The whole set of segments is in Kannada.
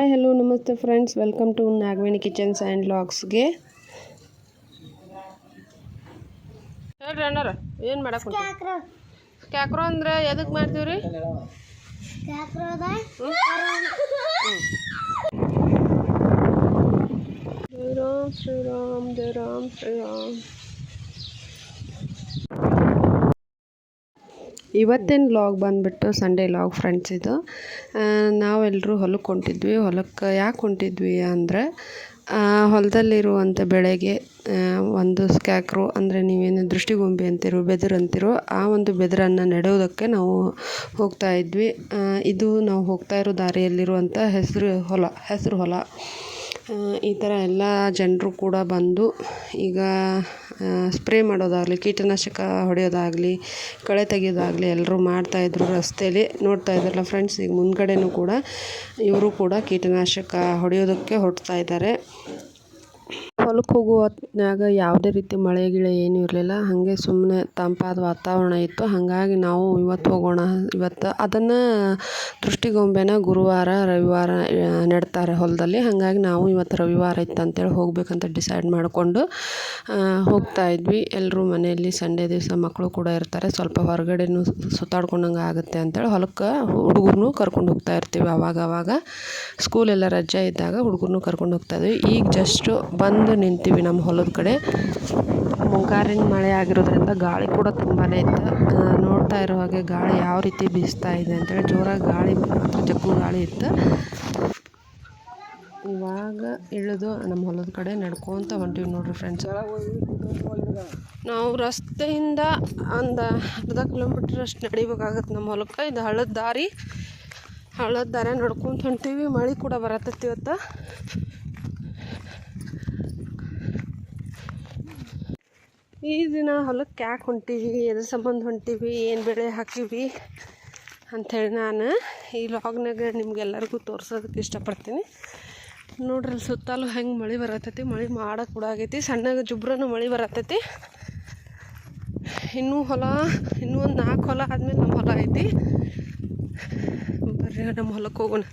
ಹಾಯ್ ಹಲೋ ನಮಸ್ತೆ friends, welcome to Nagaveni kitchens and ವ್ಲಾಗ್ಸ್ಗೆ. ಹೇಳ್ರಿ ಅಣ್ಣಾರ, ಏನು ಮಾಡಕ್ಕೆ ಕ್ಯಾಕ್ರೋ ಅಂದ್ರೆ ಎದಕ್ಕೆ ಮಾಡ್ತೀವಿ ರೀ? ಶ್ರೀರಾಮ್ ಶ್ರೀರಾಮ್ ಜಯ ರಾಮ್ ಶ್ರೀರಾಮ್. ಇವತ್ತಿನ ಲಾಗ್ ಬಂದುಬಿಟ್ಟು ಸಂಡೇ ಲಾಗ್ ಫ್ರೆಂಡ್ಸ್. ಇದು ನಾವೆಲ್ಲರೂ ಹೊಲಕ್ಕೆ ಹೊಂಟಿದ್ವಿ. ಹೊಲಕ್ಕೆ ಯಾಕೆ ಹೊಂಟಿದ್ವಿ ಅಂದರೆ ಹೊಲದಲ್ಲಿರುವಂಥ ಬೆಳೆಗೆ ಒಂದು ಸ್ಕ್ಯಾಕ್ರೋ ಅಂದರೆ ನೀವೇನು ದೃಷ್ಟಿಗೊಂಬೆ ಅಂತಿರೋ, ಬೆದರು ಅಂತಿರೋ, ಆ ಒಂದು ಬೆದರನ್ನು ನೆಡೋದಕ್ಕೆ ನಾವು ಹೋಗ್ತಾ ಇದ್ವಿ. ಇದು ನಾವು ಹೋಗ್ತಾ ಇರೋ ದಾರಿಯಲ್ಲಿರುವಂಥ ಹೆಸರು ಹೊಲ. ಈ ಥರ ಎಲ್ಲ ಜನರು ಕೂಡ ಬಂದು ಈಗ ಸ್ಪ್ರೇ ಮಾಡೋದಾಗಲಿ, ಕೀಟನಾಶಕ ಹೊಡೆಯೋದಾಗಲಿ, ಕಳೆ ತೆಗೆಯೋದಾಗಲಿ ಎಲ್ಲರೂ ಮಾಡ್ತಾಯಿದ್ರು. ರಸ್ತೆಯಲ್ಲಿ ನೋಡ್ತಾ ಇದ್ದಾರಲ್ಲ ಫ್ರೆಂಡ್ಸ್, ಈಗ ಮುಂದ್ಗಡೆನೂ ಕೂಡ ಇವರು ಕೂಡ ಕೀಟನಾಶಕ ಹೊಡೆಯೋದಕ್ಕೆ ಹೊರಡ್ತಾ ಇದ್ದಾರೆ. ಹೊಲಕ್ಕೆ ಹೋಗುವ ಹೊತ್ನ್ಯಾಗ ಯಾವುದೇ ರೀತಿ ಮಳೆ ಗಿಳೆ ಏನೂ ಇರಲಿಲ್ಲ. ಹಾಗೆ ಸುಮ್ಮನೆ ತಂಪಾದ ವಾತಾವರಣ ಇತ್ತು. ಹಾಗಾಗಿ ನಾವು ಇವತ್ತು ಹೋಗೋಣ. ಇವತ್ತು ಅದನ್ನು ದೃಷ್ಟಿಗೊಂಬೆನ ಗುರುವಾರ ರವಿವಾರ ನೆಡ್ತಾರೆ ಹೊಲದಲ್ಲಿ. ಹಾಗಾಗಿ ನಾವು ಇವತ್ತು ರವಿವಾರ ಇತ್ತು ಅಂತೇಳಿ ಹೋಗ್ಬೇಕಂತ ಡಿಸೈಡ್ ಮಾಡಿಕೊಂಡು ಹೋಗ್ತಾ ಇದ್ವಿ. ಎಲ್ಲರೂ ಮನೆಯಲ್ಲಿ ಸಂಡೇ ದಿವಸ ಮಕ್ಕಳು ಕೂಡ ಇರ್ತಾರೆ, ಸ್ವಲ್ಪ ಹೊರಗಡೆನೂ ಸುತ್ತಾಡ್ಕೊಂಡಂಗೆ ಆಗುತ್ತೆ ಅಂತೇಳಿ ಹೊಲಕ್ಕೆ ಹುಡುಗರನ್ನೂ ಕರ್ಕೊಂಡು ಹೋಗ್ತಾ ಇರ್ತೀವಿ. ಅವಾಗ ಸ್ಕೂಲೆಲ್ಲ ರಜೆ ಇದ್ದಾಗ ಹುಡುಗರನ್ನೂ ಕರ್ಕೊಂಡು ಹೋಗ್ತಾ ಇದ್ವಿ. ಈಗ ಜಸ್ಟು ಬಂದು ನಿಂತೀವಿ ನಮ್ಮ ಹೊಲದ ಕಡೆ. ಮುಂಗಾರಿನ ಮಳೆ ಆಗಿರೋದ್ರಿಂದ ಗಾಳಿ ಕೂಡ ತುಂಬಾ ಇತ್ತು. ನೋಡ್ತಾ ಇರೋ ಹಾಗೆ ಗಾಳಿ ಯಾವ ರೀತಿ ಬೀಸ್ತಾ ಇದೆ ಅಂತೇಳಿ ಜೋರಾಗಿ ಗಾಳಿ, ಜಗ್ಗು ಗಾಳಿ ಇತ್ತು. ಇವಾಗ ಇಳಿದು ನಮ್ಮ ಹೊಲದ ಕಡೆ ನಡ್ಕೊತ ಹೊಂಟೀವಿ ನೋಡ್ರಿ ಫ್ರೆಂಡ್ಸ್. ನಾವು ರಸ್ತೆಯಿಂದ ಒಂದು ಅರ್ಧ ಕಿಲೋಮೀಟ್ರ್ ಅಷ್ಟು ನಡಿಬೇಕಾಗತ್ತೆ ನಮ್ಮ ಹೊಲಕ್ಕೆ. ಇದು ಹಳ್ಳದ ದಾರಿ ನಡ್ಕೊತ ಹೊಂಟೀವಿ. ಮಳೆ ಕೂಡ ಬರತ್ತೈತಿ ಇವತ್ತು. ಈ ದಿನ ಹೊಲಕ್ಕೆ ಯಾಕೆ ಹೊಂಟೀವಿ, ಎದ್ರ ಸಂಬಂಧ ಹೊಂಟೀವಿ, ಏನು ಬೆಳೆ ಹಾಕೀವಿ ಅಂಥೇಳಿ ನಾನು ಈ ಲಾಗ್ನಾಗ ನಿಮ್ಗೆಲ್ಲರಿಗೂ ತೋರ್ಸೋದಕ್ಕೆ ಇಷ್ಟಪಡ್ತೀನಿ. ನೋಡ್ರಿ ಸುತ್ತಲೂ ಹೆಂಗೆ ಮಳೆ ಬರತ್ತೈತಿ. ಮಳೆ ಮಾಡಕ್ಕೆ ಕೂಡ ಆಗೈತಿ. ಸಣ್ಣಗೆ ಜುಬ್ರನೂ ಮಳೆ ಬರತ್ತೈತಿ. ಇನ್ನೂ ಒಂದು 4 ಹೊಲ ಆದಮೇಲೆ ನಮ್ಮ ಹೊಲ ಐತಿ. ಬರ್ರಿ ನಮ್ಮ ಹೊಲಕ್ಕೆ ಹೋಗೋಣ.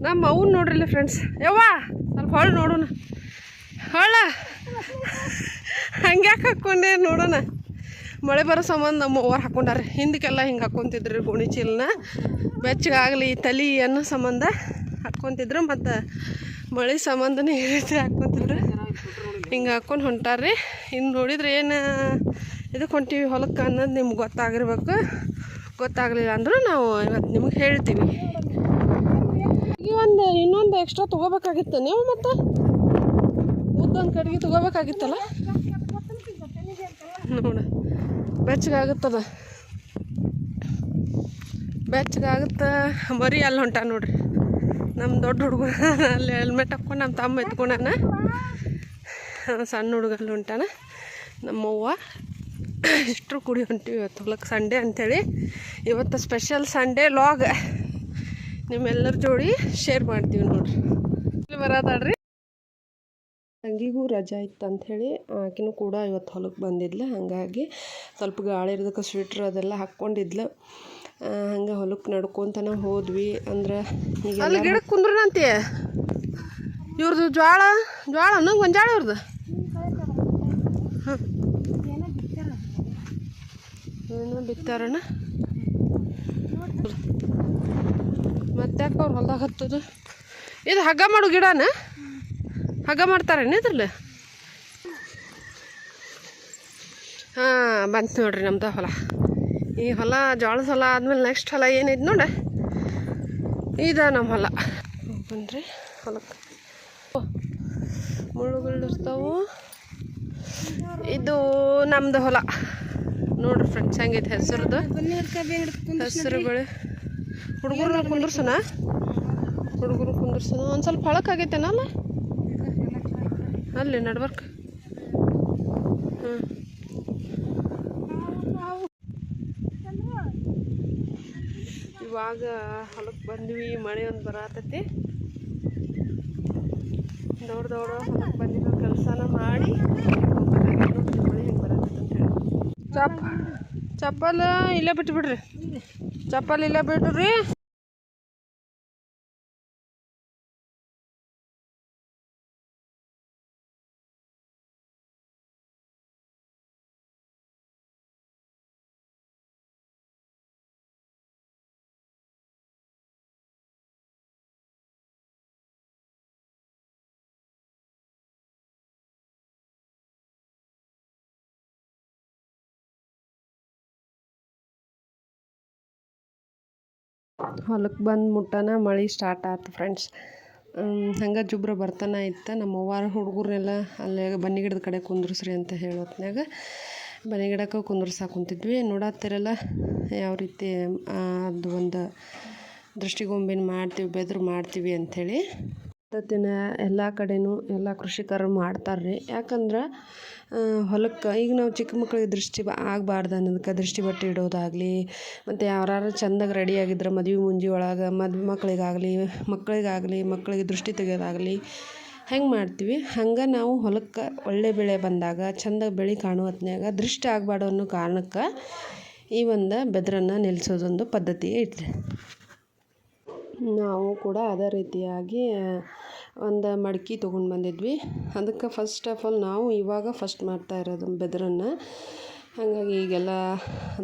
ನಮ್ಮ ಅವ್ನು ನೋಡ್ರಿಲ್ಲ ಫ್ರೆಂಡ್ಸ್. ಯವ್ವ ಸ್ವಲ್ಪ ಹೊಳ್ಳಿ ನೋಡೋಣ. ಹಂಗ್ಯಾಕೆ ಹಾಕ್ಕೊಂಡೆ ನೋಡೋಣ. ಮಳೆ ಬರೋ ಸಂಬಂಧ ನಮ್ಮ ಅವ್ರು ಹಾಕ್ಕೊಂಡಾರೆ. ಹಿಂದಕ್ಕೆಲ್ಲ ಹಿಂಗೆ ಹಾಕ್ಕೊತಿದ್ರು ಗೋಣಿ ಚೀಲನ, ಬೆಚ್ಚಗಾಗಲಿ ತಲೆ ಅನ್ನೋ ಸಂಬಂಧ ಹಾಕ್ಕೊತಿದ್ರು. ಮತ್ತು ಮಳೆ ಸಂಬಂಧನೇ ಈ ರೀತಿ ಹಾಕ್ಕೊತಿದ್ರು. ಹಿಂಗೆ ಹಾಕ್ಕೊಂಡು ಹೊಂಟಾರ್ರಿ. ಇನ್ನು ನೋಡಿದ್ರೆ ಏನು ಇದಕ್ಕೆ ಹೊಂಟೀವಿ ಹೊಲಕ್ಕೆ ಅನ್ನೋದು ನಿಮ್ಗೆ ಗೊತ್ತಾಗಿರ್ಬೇಕು. ಗೊತ್ತಾಗಲಿಲ್ಲ ಅಂದರೂ ನಾವು ಇವತ್ತು ನಿಮ್ಗೆ ಹೇಳ್ತೀವಿ. ಇನ್ನೊಂದು ಎಕ್ಸ್ಟ್ರಾ ತೊಗೋಬೇಕಾಗಿತ್ತು ನೀವು, ಮತ್ತು ಉದ್ದೊಂದು ಕಡೆಗೆ ತೊಗೋಬೇಕಾಗಿತ್ತಲ್ಲ. ನೋಡ ಬೆಚ್ಚಗಾಗುತ್ತದೆ, ಮರಿ ಅಲ್ಲಿ ಹೊಂಟ ನೋಡ್ರಿ. ನಮ್ಮ ದೊಡ್ಡ ಹುಡುಗ ಅಲ್ಲಿ ಹೆಲ್ಮೆಟ್ ಹಾಕ್ಕೊಂಡು ನಮ್ಮ ತಮ್ಮ ಎತ್ಕೊಂಡಾನ. ಸಣ್ಣ ಹುಡುಗ ಅಲ್ಲಿ ಹೊಂಟಾನ. ನಮ್ಮವ್ವ ಇಷ್ಟರು ಕೂಡಿ ಹೊಂಟಿವಿ ಇವತ್ತು ಹೊಲಕ್ಕೆ. ಸಂಡೇ ಅಂಥೇಳಿ ಇವತ್ತು ಸ್ಪೆಷಲ್ ಸಂಡೇ ಲಾಗ್ ನಿಮ್ಮೆಲ್ಲರ ಜೋಡಿ ಶೇರ್ ಮಾಡ್ತೀವಿ ನೋಡ್ರಿ. ಬರೋದಾಡ್ರಿ. ತಂಗಿಗೂ ರಜಾ ಇತ್ತು ಅಂಥೇಳಿ ಆಕಿನೂ ಕೂಡ ಇವತ್ತು ಹೊಲಕ್ಕೆ ಬಂದಿದ್ಲು. ಹಾಗಾಗಿ ಸ್ವಲ್ಪ ಗಾಳಿ ಇರೋದಕ್ಕೆ ಸ್ವೆಟ್ರ್ ಅದೆಲ್ಲ ಹಾಕ್ಕೊಂಡಿದ್ಲು. ಹಂಗೆ ಹೊಲಕ್ಕೆ ನಡ್ಕೊತನ ಹೋದ್ವಿ. ಅಂದ್ರೆ ಈಗ ಅಲ್ಲಿ ಗಿಡಕ್ಕೆ ಕುಂದ್ರನಂತೆ ಇವ್ರದ್ದು ಜ್ವಾಳ ಗೊಂಜಾಳ ಇವ್ರದ್ದು ಏನೋ ಬಿತ್ತಾರಣ. ಮತ್ತ್ಯಾಕೆ ಅವ್ರು ಹೊಲ್ದಾಗ ಹತ್ತದು? ಇದು ಹಗ್ಗ ಮಾಡು ಗಿಡನ ಹಗ್ಗ ಮಾಡ್ತಾರೇನು ಇದ್ರಲ್ಲಿ? ಬಂತು ನೋಡ್ರಿ ನಮ್ದು ಹೊಲ. ಈ ಹೊಲ ಜೋಳದ ಹೊಲ ಆದಮೇಲೆ ನೆಕ್ಸ್ಟ್ ಹೊಲ ಏನೈತೆ ನೋಡ, ಇದು ನಮ್ಮ ಹೊಲ. ಬಂದ್ರಿ ಹೊಲಕ್ಕೆ ಮುಳ್ಳುಗಳು ಇರ್ತಾವು. ಇದು ನಮ್ಮದು ಹೊಲ ನೋಡ್ರಿ ಫ್ರೆಂಡ್ಸ್. ಹೆಂಗೈತೆ ಹೆಸರು ಬೆಳೆ. ಹುಡುಗರು ಕುಂದ್ರಸೋಣ ಒಂದು ಸ್ವಲ್ಪ ಹೊಳಕಾಗೈತೇನಲ್ಲ ಅಲ್ಲಿ ನಡ್ಬರ್ಕ. ಇವಾಗ ಹೊಲಕ್ಕೆ ಬಂದ್ವಿ. ಮಳೆ ಒಂದು ಬರತೈತಿ. ದೊಡ್ಡ ಹೊಲಕ್ಕೆ ಬಂದಿರೋ ಕೆಲಸನ ಮಾಡಿ ಮಳೆ ಹೆಂಗೆ ಬರತೈತಿ ಅಂತೇಳಿ. ಚಪ್ಪಲ್ ಇಲ್ಲೇ ಬಿಟ್ಬಿಡ್ರಿ. ಹೊಲಕ್ಕೆ ಬಂದು ಮುಟ್ಟನ ಮಳೆ ಸ್ಟಾರ್ಟ್ ಆಯ್ತು ಫ್ರೆಂಡ್ಸ್. ಹಂಗೆ ಜುಬ್ರ ಬರ್ತಾನೆ ಇತ್ತು. ನಮ್ಮ ಅವ್ವಾರು ಹುಡುಗರನ್ನೆಲ್ಲ ಅಲ್ಲೇ ಬನ್ನಿ ಗಿಡದ ಕಡೆ ಕುಂದ್ರಿಸ್ರಿ ಅಂತ ಹೇಳೋತ್ನಾಗ ಬನ್ನಿ ಗಿಡಕ್ಕೆ ಕುಂದ್ರಸಾಕ ಕುಂತಿದ್ವಿ. ನೋಡತ್ತಿರಲ್ಲ ಯಾವ ರೀತಿ ಅದು ಒಂದು ದೃಷ್ಟಿಗೊಂಬೆನ ಮಾಡ್ತೀವಿ, ಬೆದ್ರು ಮಾಡ್ತೀವಿ ಅಂಥೇಳಿ. ಪದ್ಧತಿನ ಎಲ್ಲ ಕಡೆನೂ ಎಲ್ಲ ಕೃಷಿಕರು ಮಾಡ್ತಾರೆ. ಯಾಕಂದ್ರೆ ಹೊಲಕ್ಕೆ ಈಗ ನಾವು ಚಿಕ್ಕ ಮಕ್ಕಳಿಗೆ ದೃಷ್ಟಿ ಆಗಬಾರ್ದು ಅನ್ನೋದಕ್ಕೆ ದೃಷ್ಟಿ ಬಟ್ಟೆ ಇಡೋದಾಗಲಿ, ಮತ್ತು ಯಾರು ಚೆಂದಾಗಿ ರೆಡಿಯಾಗಿದ್ರೆ ಮದುವೆ ಮುಂಜಿ ಒಳಗೆ ಮಕ್ಕಳಿಗೆ ದೃಷ್ಟಿ ತೆಗೆಯೋದಾಗಲಿ ಹೆಂಗೆ ಮಾಡ್ತೀವಿ, ಹಂಗೆ ನಾವು ಹೊಲಕ್ಕೆ ಒಳ್ಳೆ ಬೆಳೆ ಬಂದಾಗ ಚೆಂದ ಬೆಳೆ ಕಾಣೋ ಹೊತ್ನ್ಯಾಗ ದೃಷ್ಟಿ ಆಗಬಾರ್ದು ಅನ್ನೋ ಕಾರಣಕ್ಕೆ ಈ ಒಂದು ಬೆದರನ್ನು ನಿಲ್ಲಿಸೋದೊಂದು ಪದ್ಧತಿ ಐತೆ. ನಾವು ಕೂಡ ಅದೇ ರೀತಿಯಾಗಿ ಒಂದು ಮಡ್ಕೆ ತೊಗೊಂಡು ಬಂದಿದ್ವಿ. ಅದಕ್ಕೆ ಫಸ್ಟ್ ಆಫ್ ಆಲ್ ನಾವು ಇವಾಗ ಫಸ್ಟ್ ಮಾಡ್ತಾ ಇರೋದು ಬೆದರನ್ನು. ಹಾಗಾಗಿ ಈಗೆಲ್ಲ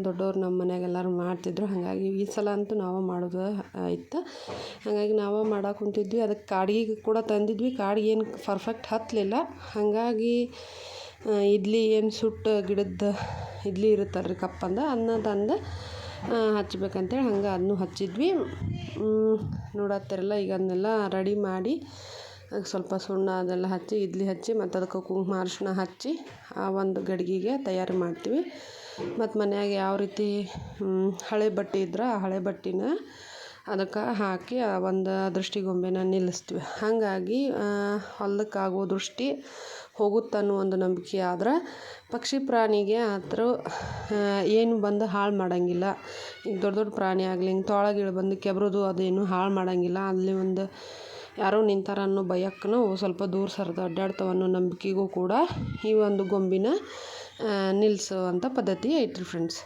ದೊಡ್ಡವ್ರು ನಮ್ಮ ಮನ್ಯಾಗ ಎಲ್ಲರೂ ಮಾಡ್ತಿದ್ರು. ಹಾಗಾಗಿ ಈ ಸಲ ಅಂತೂ ನಾವು ಮಾಡೋದು ಆಯ್ತು. ಹಾಗಾಗಿ ನಾವು ಮಾಡಕ್ಕೆ ಕುಂತಿದ್ವಿ. ಅದಕ್ಕೆ ಕಾಡಿಗೆ ಕೂಡ ತಂದಿದ್ವಿ. ಕಾಡಿಗೆ ಏನು ಪರ್ಫೆಕ್ಟ್ ಹತ್ತಲಿಲ್ಲ. ಹಾಗಾಗಿ ಇಡ್ಲಿ ಏನು ಸುಟ್ಟು ಗಿಡದ ಇಡ್ಲಿ ಇರುತ್ತಲ್ರಿ ಕಪ್ಪಂದು ಅದನ್ನ ತಂದು ಹಚ್ಬೇಕಂತೇಳಿ ಹಂಗೆ ಅದನ್ನು ಹಚ್ಚಿದ್ವಿ. ನೋಡತ್ತಿರಲ್ಲ ಈಗ ಅದನ್ನೆಲ್ಲ ರೆಡಿ ಮಾಡಿ ಅದಕ್ಕೆ ಸ್ವಲ್ಪ ಸುಣ್ಣ ಅದೆಲ್ಲ ಹಚ್ಚಿ ಇಡ್ಲಿ ಹಚ್ಚಿ ಮತ್ತು ಅದಕ್ಕೆ ಕುಂಕುಮ ಅರಿಶಿಣ ಹಚ್ಚಿ ಆ ಒಂದು ಗಡಿಗೆಗೆ ತಯಾರು ಮಾಡ್ತೀವಿ. ಮತ್ತು ಮನ್ಯಾಗ ಯಾವ ರೀತಿ ಹಳೆ ಬಟ್ಟೆ ಇದ್ರೆ ಆ ಹಳೆ ಬಟ್ಟೆನ ಅದಕ್ಕೆ ಹಾಕಿ ಆ ಒಂದು ದೃಷ್ಟಿಗೊಂಬೆನ ನಿಲ್ಲಿಸ್ತೀವಿ. ಹಾಗಾಗಿ ಹೊಲಕ್ಕಾಗೋ ದೃಷ್ಟಿ ಹೋಗುತ್ತನ್ನೋ ಒಂದು ನಂಬಿಕೆ ಆದ್ರೆ ಪಕ್ಷಿ ಪ್ರಾಣಿಗೆ ಆದರೂ ಏನು ಬಂದು ಹಾಳು ಮಾಡೋಂಗಿಲ್ಲ. ಈಗ ದೊಡ್ಡ ದೊಡ್ಡ ಪ್ರಾಣಿ ಆಗಲಿ ಹಿಂಗೆ ತೊಳಗಿಳು ಬಂದು ಕೆಬ್ರೋದು ಅದೇನು ಹಾಳು ಮಾಡೋಂಗಿಲ್ಲ. ಅಲ್ಲಿ ಒಂದು ಯಾರೋ ನಿಂತಾರ ಅನ್ನೋ ಭಯಕ್ಕೂ ಸ್ವಲ್ಪ ದೂರ ಸರಿದು ಅಡ್ಡಾಡ್ತಾವೆ ಅನ್ನೋ ನಂಬಿಕೆಗೂ ಕೂಡ ಈ ಒಂದು ಗೊಂಬಿನ ನಿಲ್ಲಿಸುವಂಥ ಪದ್ಧತಿ ಐತ್ರಿ ಫ್ರೆಂಡ್ಸ್.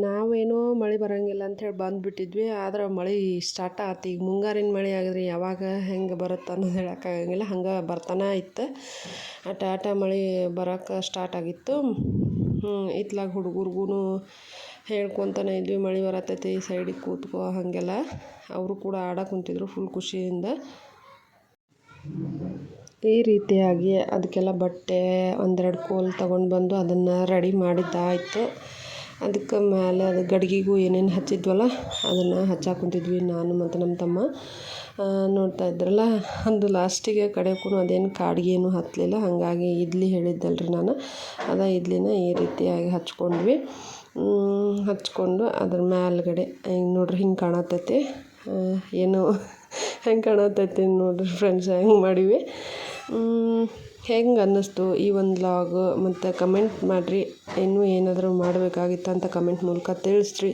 ನಾವೇನೋ ಮಳೆ ಬರೋಂಗಿಲ್ಲ ಅಂಥೇಳಿ ಬಂದುಬಿಟ್ಟಿದ್ವಿ. ಆದ್ರೆ ಮಳೆ ಸ್ಟಾರ್ಟ್ ಆಯ್ತು. ಈಗ ಮುಂಗಾರಿನ ಮಳೆ ಆಗಿದ್ರೆ ಯಾವಾಗ ಹೆಂಗೆ ಬರುತ್ತೆ ಅನ್ನೋದು ಹೇಳೋಕ್ಕಾಗಂಗಿಲ್ಲ. ಹಂಗೆ ಬರ್ತಾನೆ ಇತ್ತು. ಆಟ ಮಳೆ ಬರೋಕ್ಕೆ ಸ್ಟಾರ್ಟ್ ಆಗಿತ್ತು. ಇತ್ಲಾಗ ಹುಡುಗರಿಗೂ ಹೇಳ್ಕೊತಾನೆ ಇದ್ವಿ, ಮಳೆ ಬರತ್ತೈತಿ ಸೈಡಿಗೆ ಕೂತ್ಕೋ ಹಾಗೆಲ್ಲ. ಅವರು ಕೂಡ ಆಡಕ್ಕೆ ಕುಂತಿದ್ರು ಫುಲ್ ಖುಷಿಯಿಂದ. ಈ ರೀತಿಯಾಗಿ ಅದಕ್ಕೆಲ್ಲ ಬಟ್ಟೆ ಒಂದೆರಡು ಕೋಲ್ ತೊಗೊಂಡು ಬಂದು ಅದನ್ನು ರೆಡಿ ಮಾಡಿದ್ದಾಯಿತು. ಅದಕ್ಕೆ ಮೇಲೆ ಅದು ಗಡಿಗೆಗೂ ಏನೇನು ಹಚ್ಚಿದ್ವಲ್ಲ ಅದನ್ನು ಹಚ್ಚಾಕ ಕುಂತಿದ್ವಿ ನಾನು ಮತ್ತು ನಮ್ಮ ತಮ್ಮ. ನೋಡ್ತಾ ಇದ್ರಲ್ಲ ಅದು ಲಾಸ್ಟಿಗೆ ಕಡೆಗೂ ಅದೇನು ಕಾಡಿಗೆ ಏನು ಹತ್ತಲಿಲ್ಲ. ಹಾಗಾಗಿ ಇಡ್ಲಿ ಹೇಳಿದ್ದಲ್ರಿ ನಾನು, ಅದೇ ಇಡ್ಲಿನ ಈ ರೀತಿಯಾಗಿ ಹಚ್ಕೊಂಡ್ವಿ. ಹಚ್ಕೊಂಡು ಅದ್ರ ಮೇಲ್ಗಡೆ ಹಿಂಗೆ ನೋಡ್ರಿ ಹಿಂಗೆ ಕಾಣತ್ತೈತಿ. ಏನು ಹೆಂಗೆ ಕಾಣತ್ತೈತಿ ನೋಡ್ರಿ ಫ್ರೆಂಡ್ಸ್, ಹೆಂಗೆ ಮಾಡೀವಿ. ಹೆಂಗೆ ಅನ್ನಿಸ್ತು ಈ ಒಂದು ವ್ಲಾಗ್ ಮತ್ತು ಕಮೆಂಟ್ ಮಾಡಿರಿ. ಇನ್ನೂ ಏನಾದರೂ ಮಾಡಬೇಕಾಗಿತ್ತು ಅಂತ ಕಮೆಂಟ್ ಮೂಲಕ ತಿಳಿಸ್ರಿ.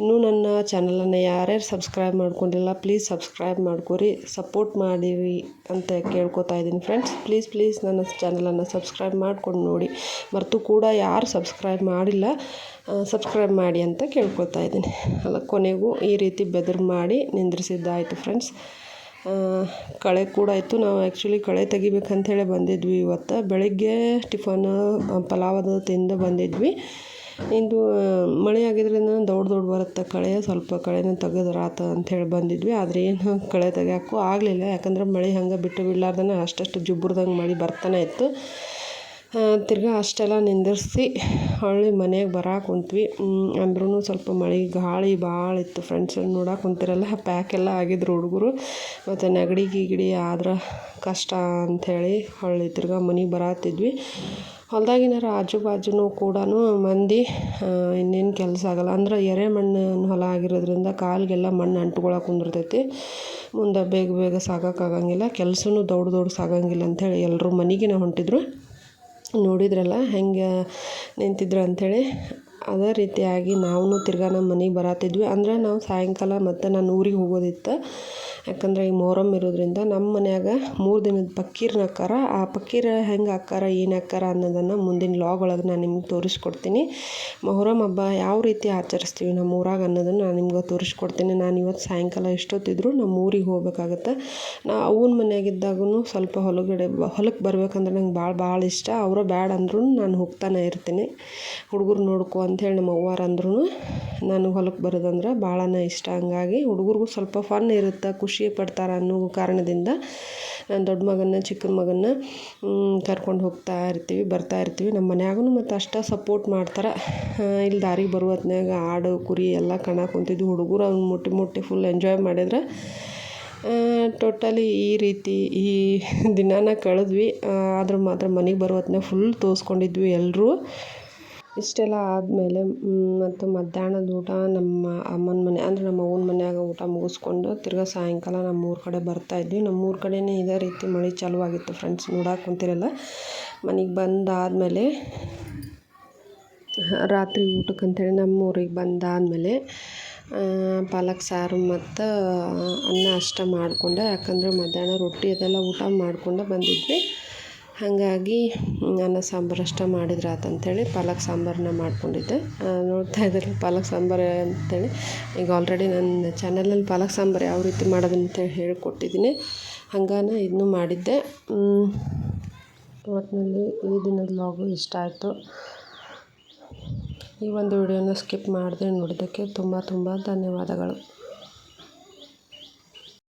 ಇನ್ನೂ ನನ್ನ ಚಾನಲನ್ನು ಯಾರ್ಯಾರು ಸಬ್ಸ್ಕ್ರೈಬ್ ಮಾಡ್ಕೊಂಡಿಲ್ಲ ಪ್ಲೀಸ್ ಸಬ್ಸ್ಕ್ರೈಬ್ ಮಾಡ್ಕೊರಿ, ಸಪೋರ್ಟ್ ಮಾಡಿರಿ ಅಂತ ಕೇಳ್ಕೊತಾ ಇದ್ದೀನಿ ಫ್ರೆಂಡ್ಸ್. ಪ್ಲೀಸ್ ನನ್ನ ಚಾನಲನ್ನು ಸಬ್ಸ್ಕ್ರೈಬ್ ಮಾಡ್ಕೊಂಡು ನೋಡಿ. ಮರೆತು ಕೂಡ ಯಾರು ಸಬ್ಸ್ಕ್ರೈಬ್ ಮಾಡಿಲ್ಲ ಸಬ್ಸ್ಕ್ರೈಬ್ ಮಾಡಿ ಅಂತ ಕೇಳ್ಕೊತಾ ಇದ್ದೀನಿ. ಅಲ್ಲ ಕೊನೆಗೂ ಈ ರೀತಿ ಬೆದರು ಮಾಡಿ ನಿಂದ್ರಿಸಿದ್ದಾಯಿತು ಫ್ರೆಂಡ್ಸ್. ಕಳೆ ಕೂಡ ಇತ್ತು. ನಾವು ಆ್ಯಕ್ಚುಲಿ ಕಳೆ ತೆಗಿಬೇಕಂಥೇಳಿ ಬಂದಿದ್ವಿ ಇವತ್ತು. ಬೆಳಗ್ಗೆ ಟಿಫನ್ ಪಲಾವ್ ತಿಂದು ಬಂದಿದ್ವಿ. ಇದು ಮಳೆ ಆಗಿದ್ದರಿಂದ ದೊಡ್ಡ ಬರುತ್ತೆ ಕಳೆ, ಸ್ವಲ್ಪ ಕಳೆನ ತೆಗೆದ್ರಾತು ಅಂಥೇಳಿ ಬಂದಿದ್ವಿ. ಆದರೆ ಏನು ಕಳೆ ತೆಗಿಯೋಕ್ಕೂ ಆಗಲಿಲ್ಲ. ಯಾಕಂದ್ರೆ ಮಳೆ ಹಂಗೆ ಬಿಟ್ಟು ಬಿಡಲಾರ್ದನೆ ಅಷ್ಟು ಜುಬ್ರದಂಗೆ ಮಳೆ ಬರ್ತಾನೆ ಇತ್ತು. ತಿರ್ಗಾ ಅಷ್ಟೆಲ್ಲ ನಿಂದಿರಿಸಿ ಹೊಳ್ಳಿ ಮನೆಗೆ ಬರಾಕೆ ಕುಂತ್ವಿ. ಅಂದ್ರೂ ಸ್ವಲ್ಪ ಮಳೆ ಗಾಳಿ ಭಾಳ ಇತ್ತು ಫ್ರೆಂಡ್ಸ್. ನೋಡಕ್ಕೆ ಕುಂತಿರಲ್ಲ ಪ್ಯಾಕ್ ಎಲ್ಲ ಆಗಿದ್ರು ಹುಡುಗರು. ಮತ್ತು ನೆಗಡಿ ಗಿಗಡಿ ಆದ್ರೆ ಕಷ್ಟ ಅಂಥೇಳಿ ಹೊಳ್ಳಿ ತಿರ್ಗಾ ಮನೆಗೆ ಬರತ್ತಿದ್ವಿ. ಹೊಲದಾಗಿನಾರ ಆಜು ಬಾಜುನೂ ಕೂಡ ಮಂದಿ ಇನ್ನೇನು ಕೆಲಸ ಆಗೋಲ್ಲ. ಅಂದ್ರೆ ಎರೆಮಣ್ಣು ಹೊಲ ಆಗಿರೋದ್ರಿಂದ ಕಾಲಿಗೆಲ್ಲ ಮಣ್ಣು ಅಂಟ್ಕೊಳಕ್ಕೆ ಕುಂದಿರ್ತೈತಿ. ಮುಂದೆ ಬೇಗ ಸಾಗೋಕ್ಕಾಗಂಗಿಲ್ಲ, ಕೆಲಸನೂ ದೊಡ್ಡ ಸಾಗಂಗಿಲ್ಲ ಅಂಥೇಳಿ ಎಲ್ಲರೂ ಮನೆಗೆ ಹೊಂಟಿದ್ರು. ನೋಡಿದ್ರಲ್ಲ ಹೆಂಗೆ ನಿಂತಿದ್ರು ಅಂಥೇಳಿ. ಅದೇ ರೀತಿಯಾಗಿ ನಾವು ತಿರ್ಗಾ ನಮ್ಮ ಮನೆಗೆ ಬರತ್ತಿದ್ವಿ. ಅಂದರೆ ನಾವು ಸಾಯಂಕಾಲ ಮತ್ತು ನಾನು ಊರಿಗೆ ಹೋಗೋದಿತ್ತು. ಯಾಕಂದರೆ ಈ ಮೊಹರಮ್ ಇರೋದ್ರಿಂದ ನಮ್ಮ ಮನ್ಯಾಗ 3 ದಿನದ ಪಕ್ಕೀರ್ನ ಹಾಕ್ಕಾರ. ಆ ಪಕ್ಕೀರ ಹೆಂಗೆ ಹಾಕ್ಕಾರ ಏನು ಹಾಕ್ಕಾರ ಅನ್ನೋದನ್ನು ಮುಂದಿನ ವ್ಲಾಗ್ ಒಳಗೆ ನಾನು ನಿಮ್ಗೆ ತೋರಿಸ್ಕೊಡ್ತೀನಿ. ಮೊಹರಮ್ ಹಬ್ಬ ಯಾವ ರೀತಿ ಆಚರಿಸ್ತೀವಿ ನಮ್ಮ ಊರಾಗ ಅನ್ನೋದನ್ನು ನಾನು ನಿಮ್ಗೆ ತೋರಿಸ್ಕೊಡ್ತೀನಿ. ನಾನು ಇವತ್ತು ಸಾಯಂಕಾಲ ಎಷ್ಟೊತ್ತಿದ್ರು ನಮ್ಮ ಊರಿಗೆ ಹೋಗ್ಬೇಕಾಗತ್ತೆ. ಅವ್ವನ ಮನೆಯಾಗಿದ್ದಾಗೂ ಸ್ವಲ್ಪ ಹೊಲಕ್ಕೆ ಬರ್ಬೇಕಂದ್ರೆ ನಂಗೆ ಭಾಳ ಇಷ್ಟ. ಅವರು ಬ್ಯಾಡ ಅಂದ್ರೂ ನಾನು ಹೋಗ್ತಾನೆ ಇರ್ತೀನಿ. ಹುಡುಗರು ನೋಡ್ಕೊ ಅಂಥೇಳಿ ನಮ್ಮ ಅವ್ವಾರು ಅಂದ್ರೂ ನನಗೆ ಹೊಲಕ್ಕೆ ಬರೋದಂದ್ರೆ ಭಾಳನೇ ಇಷ್ಟ. ಹಂಗಾಗಿ ಹುಡುಗರಿಗೂ ಸ್ವಲ್ಪ ಫನ್ ಇರುತ್ತೆ, ಖುಷಿ ಪಡ್ತಾರೆ ಅನ್ನೋ ಕಾರಣದಿಂದ ನನ್ನ ದೊಡ್ಡ ಮಗನ ಚಿಕ್ಕನ ಮಗನ್ನ ಕರ್ಕೊಂಡು ಹೋಗ್ತಾ ಇರ್ತೀವಿ, ಬರ್ತಾ ಇರ್ತೀವಿ. ನಮ್ಮ ಮನ್ಯಾಗೂ ಮತ್ತು ಅಷ್ಟೇ ಸಪೋರ್ಟ್ ಮಾಡ್ತಾರೆ. ಇಲ್ಲಿ ದಾರಿಗೆ ಬರೋ ಹೊತ್ನ್ಯಾಗ ಆಡು ಕುರಿ ಎಲ್ಲ ಕಾಣಕ್ಕೆ ಕುಂತಿದ್ವಿ. ಹುಡುಗರು ಅವ್ನು ಮುಟ್ಟಿ ಫುಲ್ ಎಂಜಾಯ್ ಮಾಡಿದ್ರೆ ಟೋಟಲಿ ಈ ರೀತಿ ಈ ದಿನಾನ ಕಳೆದ್ವಿ. ಆದ್ರೆ ಮಾತ್ರ ಮನೆಗೆ ಬರೋ ಹೊತ್ನ್ಯಾಗ ಫುಲ್ ತೋರಿಸ್ಕೊಂಡಿದ್ವಿ ಎಲ್ಲರೂ. ಇಷ್ಟೆಲ್ಲ ಆದಮೇಲೆ ಮತ್ತು ಮಧ್ಯಾಹ್ನದ ಊಟ ನಮ್ಮ ಅಮ್ಮನ ಮನೆ ಅಂದರೆ ನಮ್ಮ ಅವ್ವನ ಮನ್ಯಾಗ ಊಟ ಮುಗಿಸ್ಕೊಂಡು ತಿರ್ಗಾ ಸಾಯಂಕಾಲ ನಮ್ಮೂರ ಕಡೆ ಬರ್ತಾಯಿದ್ವಿ. ನಮ್ಮೂರ ಕಡೆಯೇ ಇದೇ ರೀತಿ ಮಳೆ ಚಾಲುವಾಗಿತ್ತು ಫ್ರೆಂಡ್ಸ್, ನೋಡಕ್ಕೆ ಕುಂತಿರಲ್ಲ. ಮನೆಗೆ ಬಂದಾದಮೇಲೆ ರಾತ್ರಿ ಊಟಕ್ಕಂತೇಳಿ ನಮ್ಮೂರಿಗೆ ಬಂದಾದಮೇಲೆ ಪಾಲಕ್ ಸಾರು ಮತ್ತು ಅನ್ನ ಅಷ್ಟೇ ಮಾಡಿಕೊಂಡೆ. ಯಾಕಂದರೆ ಮಧ್ಯಾಹ್ನ ರೊಟ್ಟಿ ಅದೆಲ್ಲ ಊಟ ಮಾಡಿಕೊಂಡೆ ಬಂದಿದ್ವಿ. ಹಾಗಾಗಿ ಅನ್ನ ಸಾಂಬಾರು ಅಷ್ಟೇ ಮಾಡಿದ್ರೆ ಆತಂತೇಳಿ ಪಾಲಕ್ ಸಾಂಬಾರನ್ನ ಮಾಡ್ಕೊಂಡಿದ್ದೆ. ನೋಡ್ತಾ ಇದ್ದಾರೆ ಪಾಲಕ್ ಸಾಂಬಾರು ಅಂತೇಳಿ. ಈಗ ಆಲ್ರೆಡಿ ನನ್ನ ಚಾನಲಲ್ಲಿ ಪಾಲಕ್ ಸಾಂಬಾರು ಯಾವ ರೀತಿ ಮಾಡೋದಂತೇಳಿ ಹೇಳಿಕೊಟ್ಟಿದ್ದೀನಿ. ಹಂಗಾನೆ ಇದನ್ನು ಮಾಡಿದ್ದೆ. ಒಟ್ಟಿನಲ್ಲಿ ಈ ದಿನದ ವ್ಲಾಗು ಇಷ್ಟ ಆಯಿತು. ಈ ಒಂದು ವಿಡಿಯೋನ ಸ್ಕಿಪ್ ಮಾಡದೆ ನೋಡಿದ್ದಕ್ಕೆ ತುಂಬ ಧನ್ಯವಾದಗಳು.